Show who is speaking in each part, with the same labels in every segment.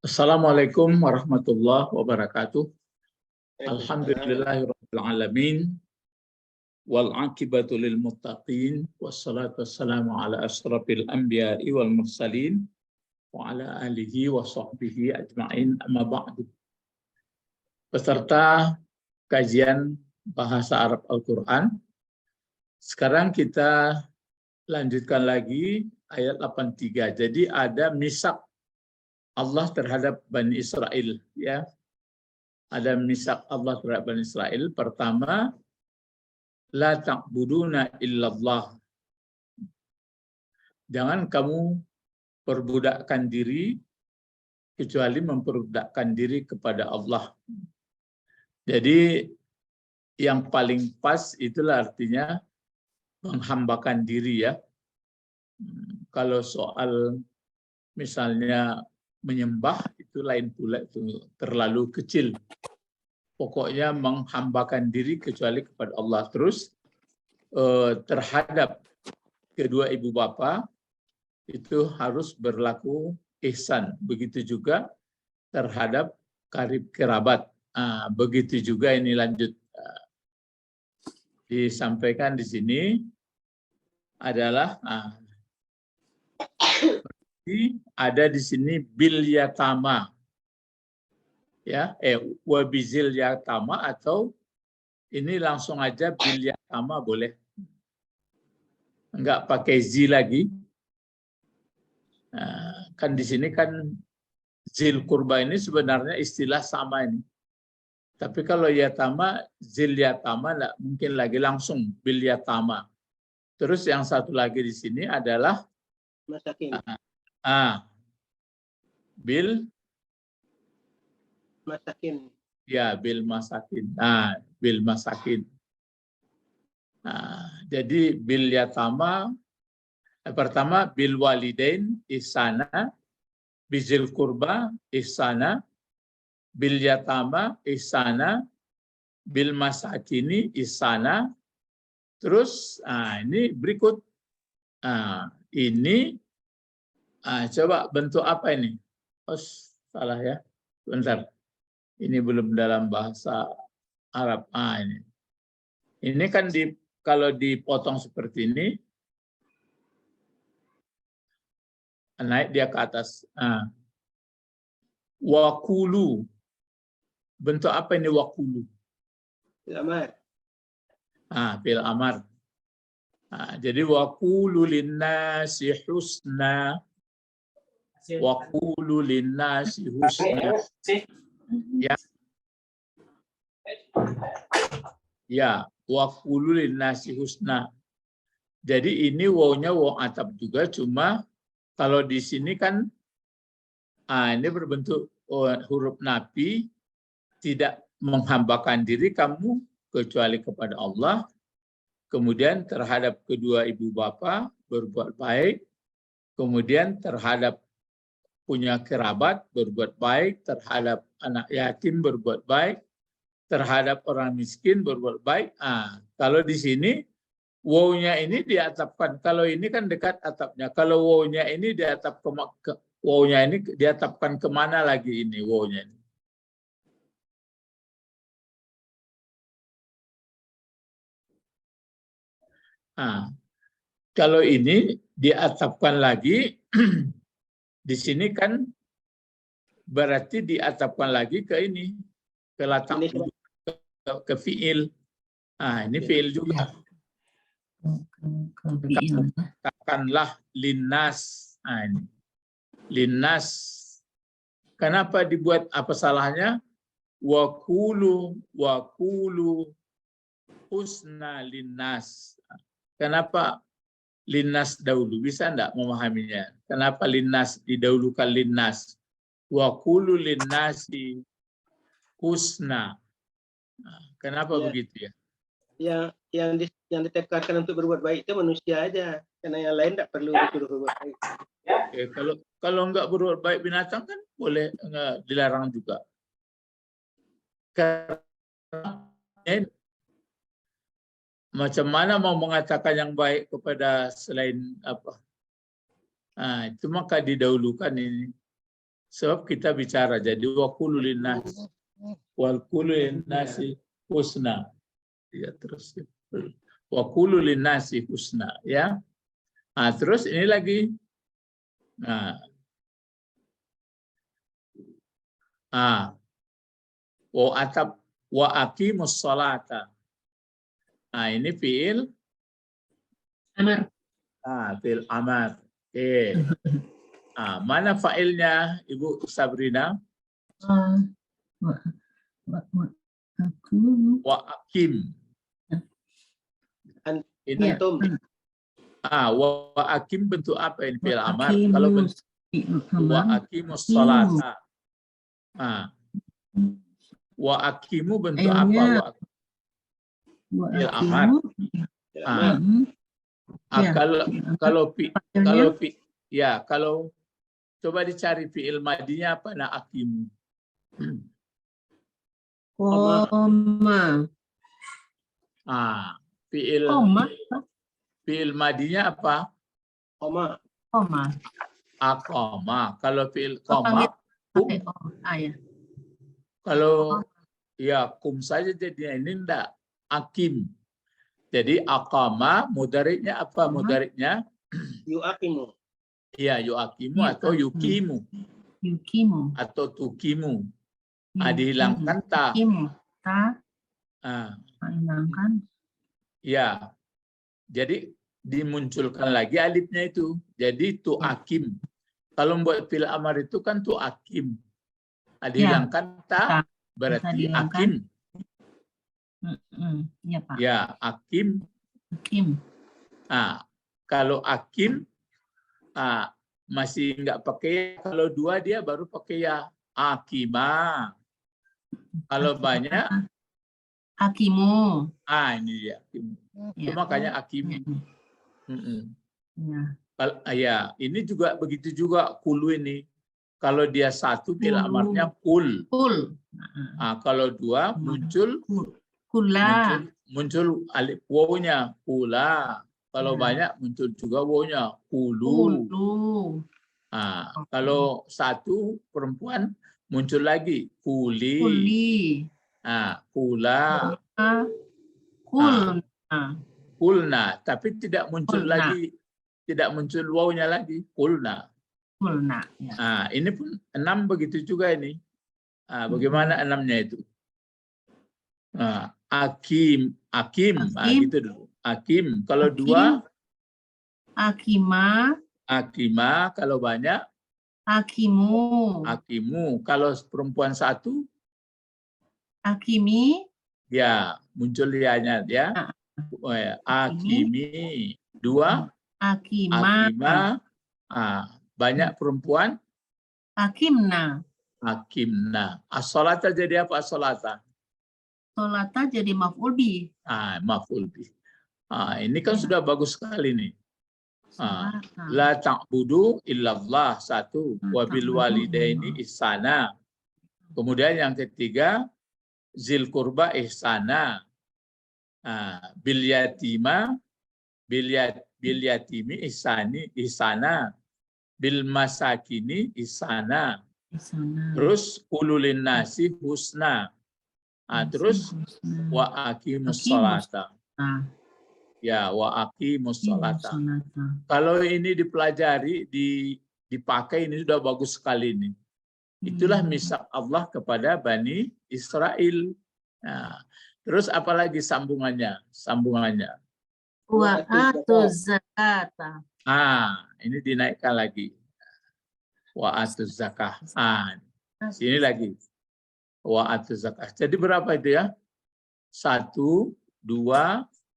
Speaker 1: Assalamualaikum warahmatullahi wabarakatuh. Alhamdulillahirabbil alamin wal aqibatu lil muttaqin wassalatu wassalamu ala asyrafil anbiya'i wal mursalin wa ala alihi wa sahbihi ajma'in, amma ba'du. Peserta kajian bahasa Arab Al-Qur'an, sekarang kita lanjutkan lagi ayat 83. Jadi ada misak Allah terhadap Bani Israel, ya. Ada misak Allah terhadap Bani Israel. Pertama, la ta'buduna illallah. Jangan kamu perbudakkan diri kecuali memperbudakkan diri kepada Allah. Jadi yang paling pas itulah artinya menghambakan diri, ya. Kalau soal misalnya menyembah itu lain pula, itu terlalu kecil. Pokoknya menghambakan diri kecuali kepada Allah. Terus terhadap kedua ibu bapa itu harus berlaku ihsan. Begitu juga terhadap karib kerabat. Begitu juga ini lanjut disampaikan di sini adalah ada di sini bil yatama, ya, wa bizil yatama, atau ini langsung aja bil yatama boleh, enggak pakai zi lagi. Kan di sini kan zil kurba ini sebenarnya istilah sama ini, tapi kalau yatama, zil yatama enggak mungkin lagi, langsung bil yatama. Terus yang satu lagi di sini adalah masakin. Bil masakin. Ya, bil masakin. Bil masakin. Jadi bil yatama, pertama bil walidain ihsana, bizil kurba ihsana, bil yatama ihsana, bil masakini ihsana. Terus ini berikut. Ini coba bentuk apa ini? Oh, salah ya. Bentar. Ini belum dalam bahasa Arab. Ini kan kalau dipotong seperti ini, naik dia ke atas. Wakulu. Bentuk apa ini wakulu? Bil amar. Bil amar. Jadi wakulu linnasi husna. Wakulu linnasi husna. Ya. Ya, wakulu linnasi husna. Jadi ini wawnya waw atap juga, cuma kalau di sini kan ini berbentuk huruf nafi, tidak menghambakan diri kamu kecuali kepada Allah. Kemudian terhadap kedua ibu bapa berbuat baik. Kemudian terhadap punya kerabat berbuat baik, terhadap anak yatim berbuat baik, terhadap orang miskin berbuat baik. Kalau di sini wawnya ini diatapkan. Kalau ini kan dekat atapnya. Kalau wawnya ini diatap wawnya ini diatapkan kemana lagi ini wawnya ini? Kalau ini diatapkan lagi, di sini kan berarti diatapkan lagi ke ini, ke latak, ke fiil. Ini fiil juga. Katakanlah linnas. Ini linnas. Kenapa dibuat, apa salahnya? Wakulu husna linnas. Kenapa linnas dahulu? Bisa enggak memahaminya? Kenapa linnas didahulukan linnas? Wakulu linnasi husna. Kenapa begitu ya?
Speaker 2: Yang ditekankan untuk berbuat baik itu manusia aja, karena yang lain tidak perlu disuruh berbuat baik.
Speaker 1: Kalau enggak berbuat baik binatang kan boleh, enggak dilarang juga. Karena macam mana mau mengatakan yang baik kepada selain apa? Itu maka didahulukan ini. Sebab kita bicara, jadi wa qulu linnasi wal qulu linnasi husna. Ya, terus wa qulu linnasi husna, ya. Nah, terus ini lagi. Nah. Wa aqimus sholata. Nah, ini fi'il
Speaker 3: Amar.
Speaker 1: fi'il amar. Oke. Mana fa'ilnya Ibu Sabrina? Wa aqim.
Speaker 2: Antum.
Speaker 1: Wa aqim bentuk apa ini fi'il amar? Kalau bentuk wa aqimus sholata. Wa aqimu bentuk apa? Fi'il amar. Kalau coba dicari fi'il madinya apa? Nah, aqimu.
Speaker 3: Koma.
Speaker 1: Fi'il madinya apa?
Speaker 2: Koma.
Speaker 1: Aqama. Kalau fi'il qama,
Speaker 3: Ya.
Speaker 1: kalau ya kum saja jadinya, ini enggak akim. Jadi aqama mudhari'nya apa? Mudhari'nya
Speaker 2: Yu'aqimu.
Speaker 1: iya, yu'aqimu atau yukimu.
Speaker 3: Yukimu.
Speaker 1: Atau tukimu. Dihilangkan ta.
Speaker 3: Hilangkan.
Speaker 1: Ya. Jadi dimunculkan lagi alifnya itu. Jadi tu'akim. Kalau buat fi'il amar itu kan tu'akim. Dihilangkan ta, berarti akim.
Speaker 3: Iya, Pak.
Speaker 1: Ya, akim. Kalau akim masih enggak pakai, kalau dua dia baru pakai ya. Akima. Kalau banyak
Speaker 3: akimu.
Speaker 1: Ini dia. Itu makanya akim. Ya, ini juga begitu juga kulu ini. Kalau dia satu fi'il amarnya kul. Kalau dua muncul
Speaker 3: kula.
Speaker 1: Muncul alif wawunya kula. Kalau banyak muncul juga wawunya kulu. Kalau satu perempuan muncul lagi kuli. Kula. Kulna, tapi tidak muncul lagi. Tidak muncul wawunya lagi. Kulna. Ini pun 6 begitu juga ini. Bagaimana 6-nya itu? Akim. Gitu dulu. Akim. Kalau dua,
Speaker 3: Akima.
Speaker 1: Kalau banyak, Akimu. Kalau perempuan satu,
Speaker 3: Akimi.
Speaker 1: ya muncul lianya ya. Akimi. Dua, Akima. Banyak perempuan,
Speaker 3: Akimna.
Speaker 1: As-sholata jadi apa as-sholata?
Speaker 3: Sholata jadi maf'ul bih.
Speaker 1: Maf'ul bih. Ini kan sudah bagus sekali nih. La ta'budu illallah, satu. Wabil walidaini ihsana. Kemudian yang ketiga, zil kurba ihsana. Bil yatimi ihsana. Bil masakini ihsana. Terus kululin nasi husna. Terus wa aqimus sholata. Ya, wa aqimus sholata. Kalau ini dipelajari, dipakai, ini sudah bagus sekali ini. Itulah misak Allah kepada Bani Israel. Terus apalagi sambungannya?
Speaker 3: Wa atuz zakata.
Speaker 1: Ini dinaikkan lagi. Wa atuz zakah. Sini lagi. Wa atuz zakah. Jadi berapa itu ya? 1, 2,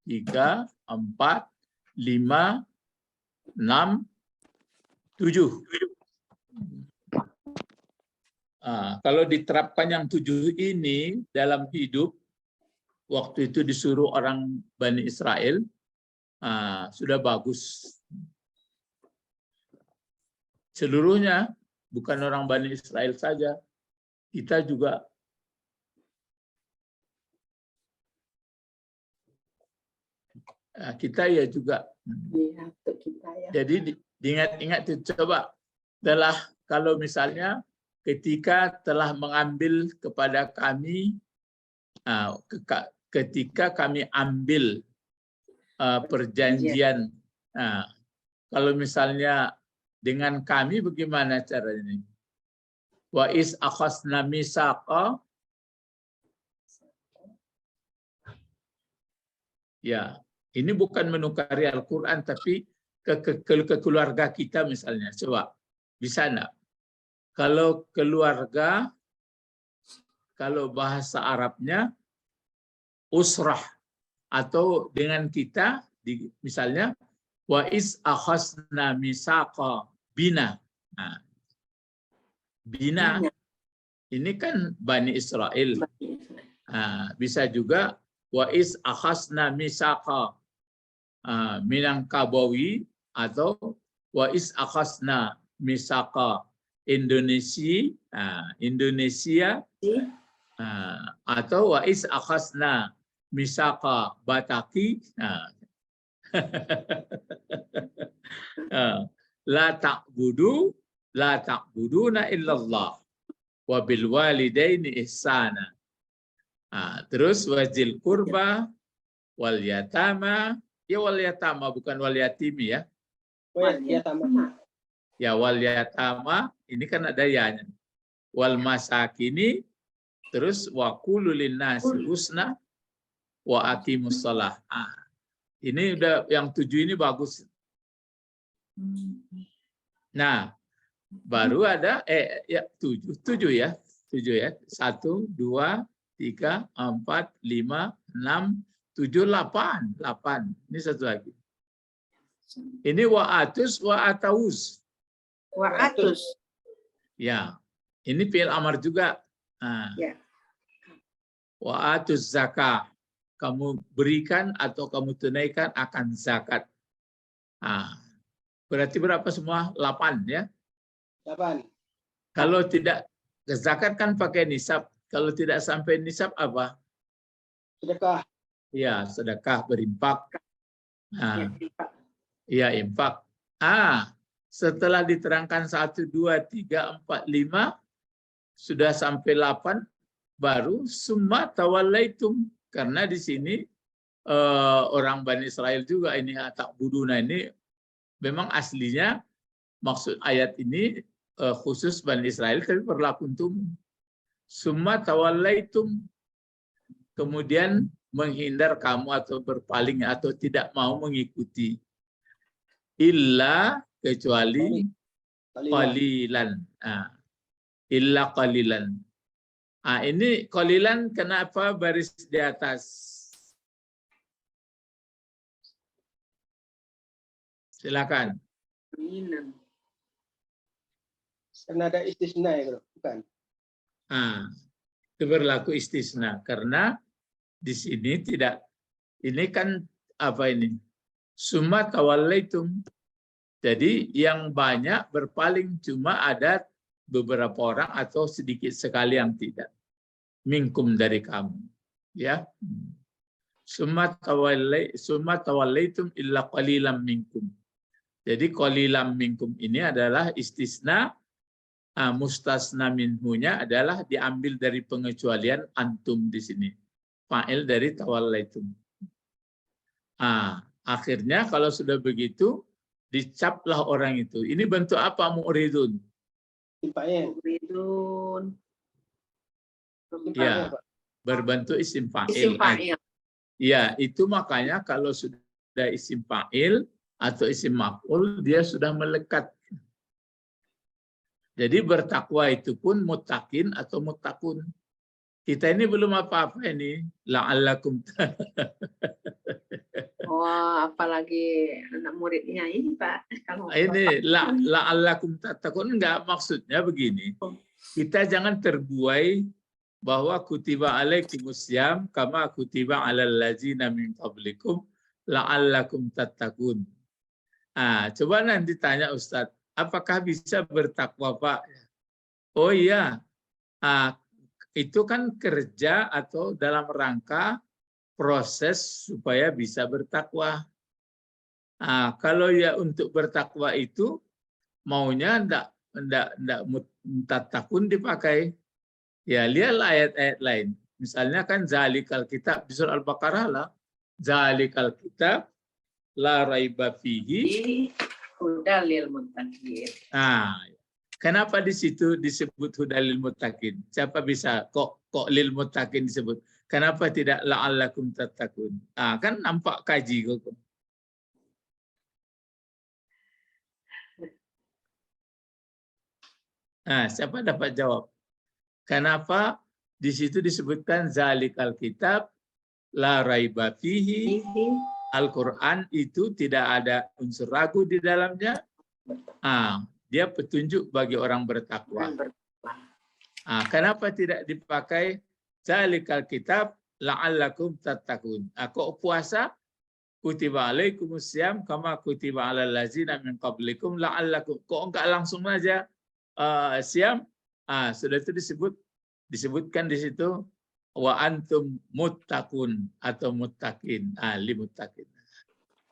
Speaker 1: 3, 4, 5, 6, 7. Kalau diterapkan yang 7 ini dalam hidup, waktu itu disuruh orang Bani Israel, sudah bagus. Seluruhnya, bukan orang Bani Israel saja, kita juga. Kita ya juga. Jadi diingat-ingat, coba adalah kalau misalnya ketika telah mengambil kepada kami, ketika kami ambil perjanjian. Kalau misalnya dengan kami bagaimana caranya? Wa is akhasna misaqa. Ya, ini bukan menukari Al-Quran, tapi ke keluarga kita misalnya. Coba, bisa enggak? Kalau keluarga, kalau bahasa Arabnya, usrah. Atau dengan kita, misalnya, wa is akhasna misaqa bina. Nah, bina, ini kan Bani Israel. Nah, bisa juga, wa is akhasna misaqa Minangkabawi, atau wa is akhasna misaqa Indonesia, atau wa is akhasna misaqa Bataki. La ta'buduna illallah wa bil walidaini ihsana. Terus wazil kurba wal yatama, ya wal yatama bukan wal yatimi ya. Ya wal yatama, ini kan ada ya-nya. Wal masakini, terus wa qulu linnasi husna wa aqimus shalah. Ini udah yang 7 ini bagus. Nah, baru ada ya 7 ya. 7 ya. 1 2 3 4 5 6 7 8. Ini satu lagi. Ini wa'atus wa'ataus.
Speaker 4: Wa'atus.
Speaker 1: Ya. Ini fi'il amar juga.
Speaker 4: Ya.
Speaker 1: Wa'atus zakah. Kamu berikan atau kamu tunaikan akan zakat. Berarti berapa semua? 8 ya.
Speaker 2: 8.
Speaker 1: Kalau tidak zakat kan pakai nisab. Kalau tidak sampai nisab apa?
Speaker 2: Sedekah.
Speaker 1: Ya, sedekah, berimpak. Ya, impak. Setelah diterangkan 1, 2, 3, 4, 5, sudah sampai 8, baru summa tawallaitum. Karena di sini orang Bani Israel juga ini ta'buduna ini memang aslinya maksud ayat ini khusus Bani Israel, tapi berlaku untuk summa tawallaitum, kemudian menghindar kamu atau berpaling atau tidak mau mengikuti, illa kecuali qalilan. Illa qalilan. Ini qalilan kenapa baris di atas? Silakan.
Speaker 2: Karena ada istisna ya, bukan?
Speaker 1: Itu berlaku istisna karena di sini tidak, ini kan apa ini? Summa tawallaitum. Jadi yang banyak berpaling, cuma ada beberapa orang atau sedikit sekali yang tidak. Minkum dari kamu. Ya. Summa tawallaitum illa qalilan minkum. Jadi qalilan minkum ini adalah istisna. Mustasna minhunya adalah diambil dari pengecualian antum di sini. Fa'il dari tawallaitum. Akhirnya kalau sudah begitu, dicaplah orang itu. Ini bentuk apa mu'ridun?
Speaker 4: Mu'ridun.
Speaker 1: Ya, berbentuk isim fa'il. Ya, itu makanya kalau sudah isim fa'il atau isim maf'ul, dia sudah melekat. Jadi bertakwa itu pun muttaqin atau muttaqun. Kita ini belum apa-apa ini. La'allakum.
Speaker 4: Apalagi anak muridnya ini Pak. Kalau
Speaker 1: ini la'allakum tattaqun, enggak, maksudnya begini. Kita jangan terbuai bahwa kutiba alaikumussyam kama kutiba alal ladzina min qablikum la'allakum tattaqun. Coba nanti tanya Ustadz, apakah bisa bertakwa Pak? Oh iya, itu kan kerja atau dalam rangka proses supaya bisa bertakwa. Kalau ya untuk bertakwa itu maunya enggak enggak tatakun dipakai. Ya, lihatlah ayat-ayat lain. Misalnya kan zalikal kitab di surah Al-Baqarah lah. Zalikal kitab la raiba fihi.
Speaker 4: Di hudalil muttaqin.
Speaker 1: Nah, kenapa di situ disebut hudalil muttaqin? Siapa bisa kok lil muttaqin disebut? Kenapa tidak la'allakum tattaqun? Ah, kan nampak kaji kok. Nah, siapa dapat jawab? Kenapa di situ disebutkan zalikal kitab la raiba fihi? Al-Quran itu tidak ada unsur ragu di dalamnya. Dia petunjuk bagi orang bertakwa. Kenapa tidak dipakai zalikal kitab la'allakum tattaqun? Kok puasa? Kutiba alaikumusiyam kama kutiba alal ladzina min qablikum la'allakum. Kok enggak langsung aja siam? Sudah itu disebutkan di situ wa antum muttaqun atau muttaqin, li muttaqin.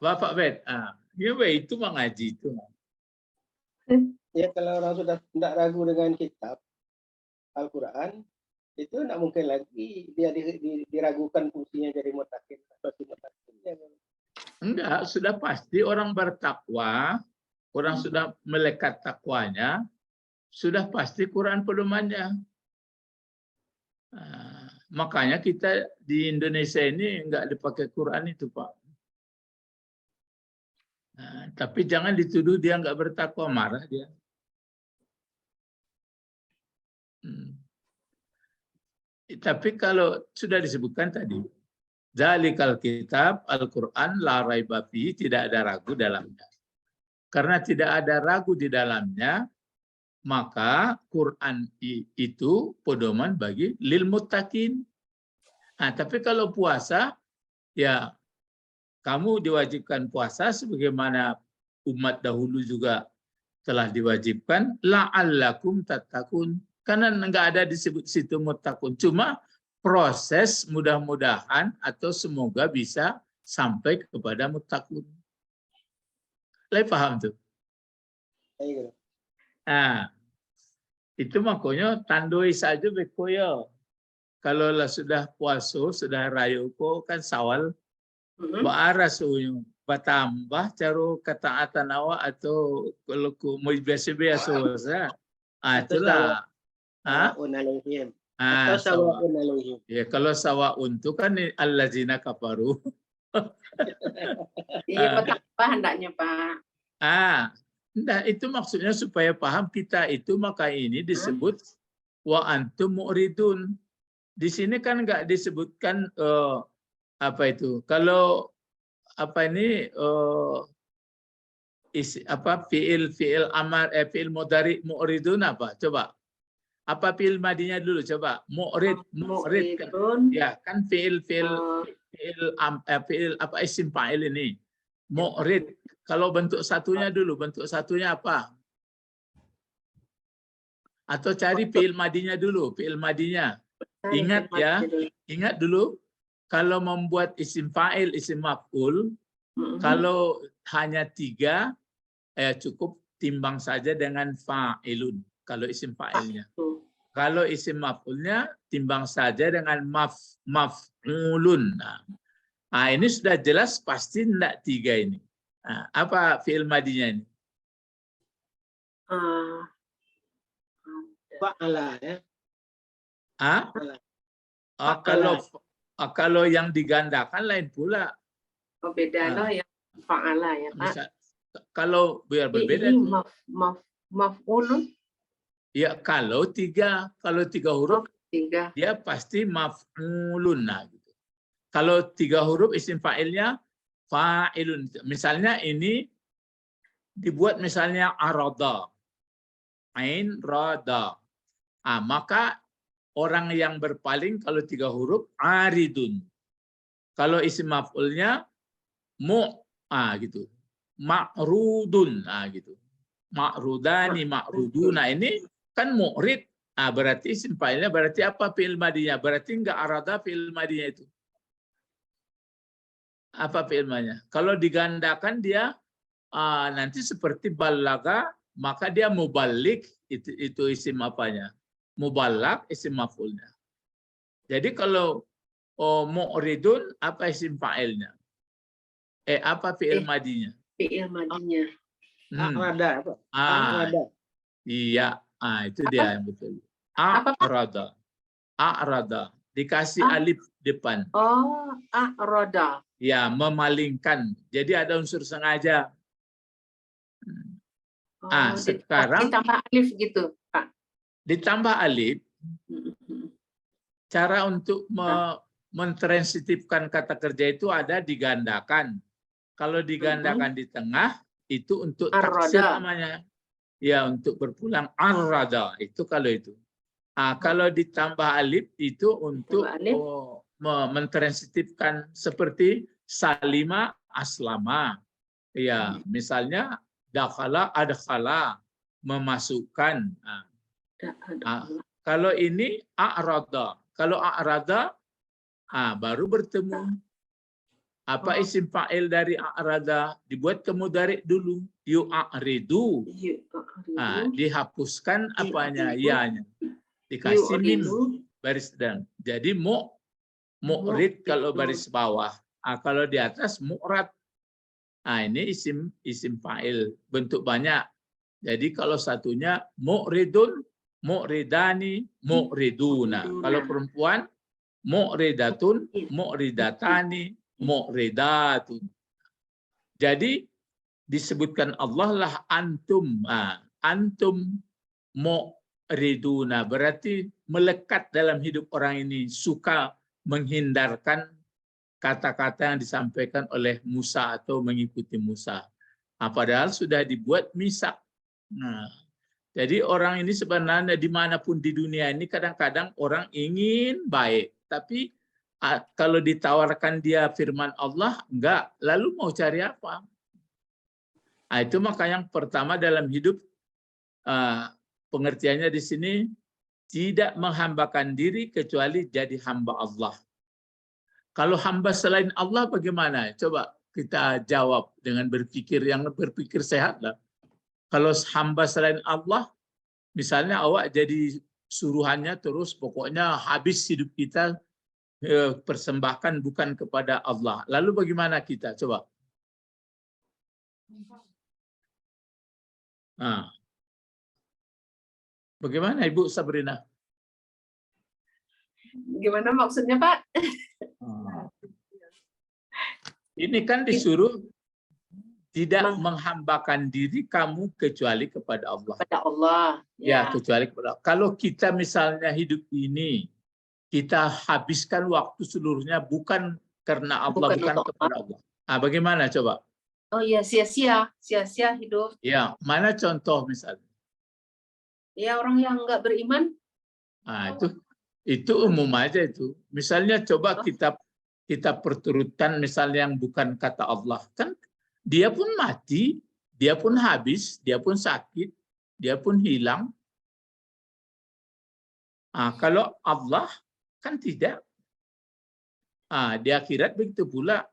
Speaker 1: Bapak Bet, itu mengaji itu.
Speaker 2: Ya, kalau orang sudah tidak ragu dengan kitab Al-Quran, itu tidak mungkin lagi dia diragukan fungsinya jadi muttaqin atau si muttaqin.
Speaker 1: Enggak, sudah pasti orang bertakwa, orang sudah melekat takwanya, sudah pasti Quran pedomannya. Makanya kita di Indonesia ini enggak dipakai Quran itu, Pak. Tapi jangan dituduh dia enggak bertakwa, marah dia. Tapi kalau sudah disebutkan tadi, zalikal kitab Al-Quran la raiba fihi, tidak ada ragu dalamnya. Karena tidak ada ragu di dalamnya, maka Quran itu pedoman bagi lil muttaqin. Tapi kalau puasa, ya kamu diwajibkan puasa sebagaimana umat dahulu juga telah diwajibkan, la'allakum tattaqun. Karena enggak ada disebut situ muttaqun. Cuma proses mudah-mudahan atau semoga bisa sampai kepada muttaqun. Lagi paham tuh? Itu makanya tandoi saja bekoyo. Kalau lah sudah puasa, sudah rayu ko kan sawal, baaras unyu, batambah caro ketaatan awak atau kalau ku mau biasa-biasa saja. Itulah.
Speaker 2: Atau sawa'un alaihim.
Speaker 1: Ya, kalau sawa'un itu kan allazina kafaru.
Speaker 4: Iya, bertambah hendaknya, Pak.
Speaker 1: Nah, itu maksudnya supaya paham kita itu, maka ini disebut wa antum mu'ridun. Di sini kan enggak disebutkan apa itu. Kalau apa ini fiil amar fiil mudhari mu'ridun apa? Coba. Apa fiil madinya dulu coba? Mu'rid. Ya, kan fiil apa isim fa'il ini. Mu'rid. Kalau bentuk satunya dulu, bentuk satunya apa? Atau cari fiil madinya dulu, fiil madinya. Ingat ya, ingat dulu kalau membuat isim fa'il, isim maf'ul, kalau hanya 3, cukup timbang saja dengan fa'ilun. Kalau isim fa'ilnya. Kalau isim maf'ulnya timbang saja dengan maf'ulun. Nah, ini sudah jelas pasti tidak 3 ini. Apa fi'il madinya ini?
Speaker 2: Fa'ala ya.
Speaker 1: Kalau yang digandakan lain pula.
Speaker 4: Oh, beda loh yang fa'ala ya, Pak.
Speaker 1: Kalau biar berbeda
Speaker 4: Ini maf'ulun.
Speaker 1: Ya, kalau 3 huruf
Speaker 4: 3.
Speaker 1: dia pasti maf'ulun. Gitu. Kalau 3 huruf isim fa'ilnya fa'ilun. Misalnya ini dibuat misalnya arada. Ain rada. Maka orang yang berpaling kalau 3 huruf aridun. Kalau isim maf'ulnya gitu. Ma'rudun. Gitu. Ma'rudani, ma'ruduna. Ini kan mu'rid. Berarti isim fa'ilnya berarti apa fi'il madinya? Berarti enggak arada fi'il madinya itu. Apa fi'il madinya? Kalau digandakan dia nanti seperti balaga maka dia mubalik, itu isim apanya? Mubalak isim maf'ulnya. Jadi kalau mu'ridun apa isim fa'ilnya? Apa fi'il madinya?
Speaker 4: Fi'il madinya.
Speaker 2: A'rada apa? A'rada.
Speaker 1: Iya, itu dia yang betul.
Speaker 4: Apa, Pak?
Speaker 1: A'rada. A'rada. Dikasih alif depan.
Speaker 4: Oh, a'rada.
Speaker 1: Ya, memalingkan. Jadi ada unsur sengaja.
Speaker 4: Oh,
Speaker 1: Sekarang
Speaker 4: ditambah alif gitu, Pak.
Speaker 1: ditambah alif, cara untuk mentransitifkan kata kerja itu ada digandakan. Kalau digandakan di tengah, itu untuk taksir namanya. Ya, untuk berpulang arrada. Itu kalau itu. Kalau ditambah alif, itu untuk mentransitifkan seperti salima aslama. Ya, misalnya dakhala adkhala, memasukkan. Kalau ini a'rada. Kalau a'rada, baru bertemu. Apa isim fa'il dari a'rada? Dibuat ke mudhari' dulu. Yu'aridu. Dihapuskan apanya? Ya-nya. Dikasih mim baris dan. Jadi mu'rid kalau baris bawah. Kalau di atas mu'rad. Ini isim fa'il bentuk banyak. Jadi kalau satunya mu'ridun, mu'ridani, mu'riduna. Kalau perempuan mu'ridatun, mu'ridatani, mu'ridatun. Jadi disebutkan Allah lah antum. Antum mu'riduna. Berarti melekat dalam hidup orang ini. Suka menghindarkan kata-kata yang disampaikan oleh Musa atau mengikuti Musa. Padahal sudah dibuat misak. Jadi orang ini sebenarnya dimanapun di dunia ini kadang-kadang orang ingin baik. Tapi kalau ditawarkan dia firman Allah, enggak. Lalu mau cari apa? Itu maka yang pertama dalam hidup, pengertiannya di sini, tidak menghambakan diri kecuali jadi hamba Allah. Kalau hamba selain Allah bagaimana? Coba kita jawab dengan berpikir sehat lah. Kalau hamba selain Allah, misalnya awak jadi suruhannya terus, pokoknya habis hidup kita persembahkan bukan kepada Allah. Lalu bagaimana kita? Coba. Bagaimana Ibu Sabrina?
Speaker 4: Gimana maksudnya, Pak?
Speaker 1: Ini kan disuruh tidak menghambakan diri kamu kecuali kepada Allah.
Speaker 4: Kepada Allah.
Speaker 1: Ya, kecuali kepada Allah. Kalau kita misalnya hidup ini, kita habiskan waktu seluruhnya bukan karena Allah, bukan kepada Allah. Bagaimana coba?
Speaker 4: Oh iya, sia-sia hidup.
Speaker 1: Ya, mana contoh misalnya?
Speaker 4: Ya, orang yang nggak beriman.
Speaker 1: Itu umum aja itu. Misalnya coba kita perturutkan misalnya yang bukan kata Allah. Kan dia pun mati, dia pun habis, dia pun sakit, dia pun hilang. Kalau Allah kan tidak. Di akhirat begitu pula.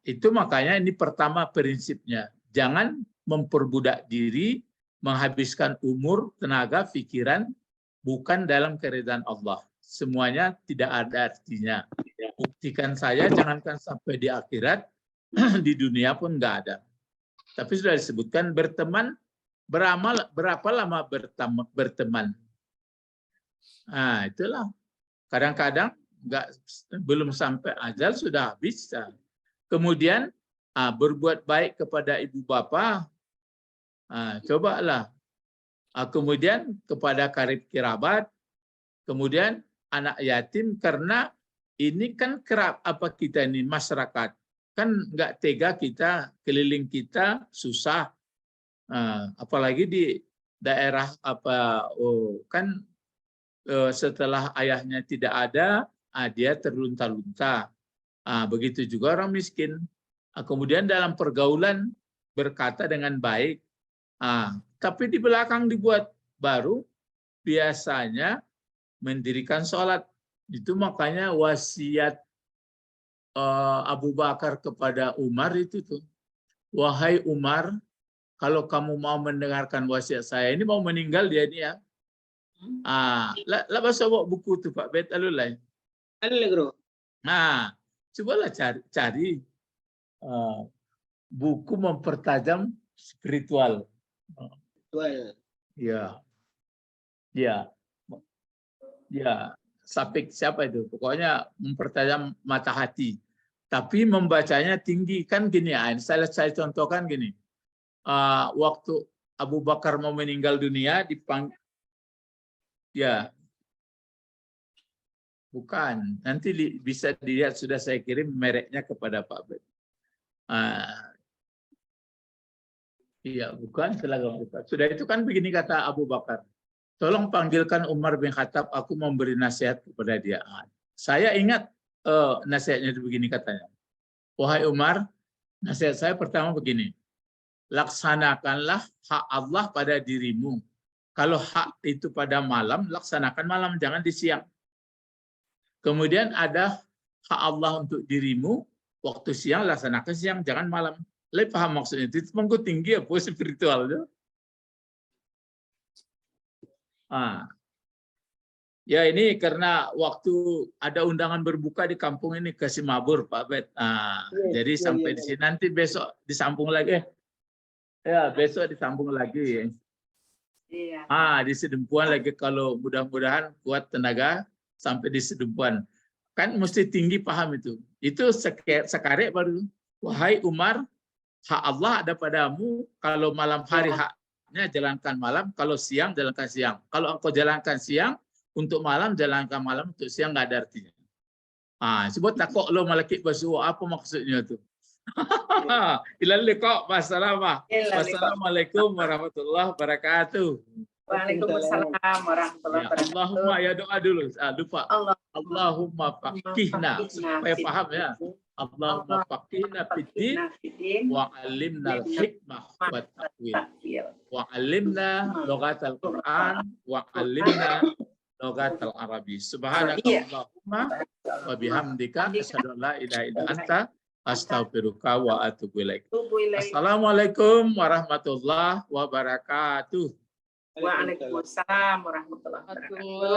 Speaker 1: Itu makanya ini pertama prinsipnya. Jangan memperbudak diri, menghabiskan umur, tenaga, pikiran, bukan dalam keridhaan Allah. Semuanya tidak ada artinya. Buktikan saya, jangankan sampai di akhirat, di dunia pun nggak ada. Tapi sudah disebutkan berteman, beramal, berapa lama berteman. Itulah. Kadang-kadang belum sampai ajal sudah habis. Kemudian berbuat baik kepada ibu bapa, cobalah. Kemudian kepada karib kerabat, kemudian anak yatim, karena ini kan kita ini masyarakat kan nggak tega kita keliling kita susah, apalagi di daerah kan setelah ayahnya tidak ada, dia terlunta-lunta. Begitu juga orang miskin. Kemudian dalam pergaulan berkata dengan baik, tapi di belakang dibuat baru, biasanya mendirikan sholat. Itu makanya wasiat Abu Bakar kepada Umar itu tuh, wahai Umar, kalau kamu mau mendengarkan wasiat saya, ini mau meninggal dia ini ya. Lah bahasa buku tuh Pak Bet alulai.
Speaker 2: Alul guru.
Speaker 1: Nah, cobalah cari buku mempertajam spiritual.
Speaker 2: Betul.
Speaker 1: Ya, ya, ya. Sapik siapa itu? Pokoknya mempertajam mata hati. Tapi membacanya tinggi kan gini. Saya contohkan gini. Waktu Abu Bakar mau meninggal dunia dipanggil. Ya, bukan. Nanti bisa dilihat sudah saya kirim mereknya kepada Pak Bet. Iya, bukan sudah itu kan begini kata Abu Bakar. Tolong panggilkan Umar bin Khattab, aku memberi nasihat kepada dia. Saya ingat nasihatnya itu begini katanya. Wahai Umar, nasihat saya pertama begini. Laksanakanlah hak Allah pada dirimu. Kalau hak itu pada malam, laksanakan malam, jangan di siang. Kemudian ada hak Allah untuk dirimu, waktu siang laksanakan siang, jangan malam. Lebih paham maksudnya itu mengku tinggi apa spiritual itu. Ya ini karena waktu ada undangan berbuka di kampung ini ke Simabur Pak Bet. Jadi sampai di sini nanti besok disambung lagi. Ya besok disambung lagi.
Speaker 4: Iya.
Speaker 1: Di Sedempuan lagi kalau mudah-mudahan kuat tenaga sampai di Sedempuan. Kan mesti tinggi paham itu. Itu sekarek baru. Wahai Umar, hak Allah ada padamu. Kalau malam hari haknya jalankan malam. Kalau siang jalankan siang. Kalau engkau jalankan siang untuk malam, jalankan malam untuk siang nggak ada artinya. Sebut takut lo malakit basuh apa maksudnya tuh? Ilal liqa wassalamah. Wassalamualaikum warahmatullahi wabarakatuh.
Speaker 4: Waalaikumsalam warahmatullahi wabarakatuh.
Speaker 1: Allahumma ya doa dulu. Lupa. Allahumma faqihna supaya paham ya. Allahumma faqihna fiddin wa 'allimna al-hikmah wa ta'wil. Wa 'allimna lughatal Qur'an wa 'allimna lughatal Arabi. Subhanakallahumma wa bihamdika asyhadu an la ilaha illa anta astaghfiruka wa atubu ilaik. Assalamualaikum warahmatullahi wabarakatuh.
Speaker 4: Waalaikumsalam warahmatullahi wabarakatuh.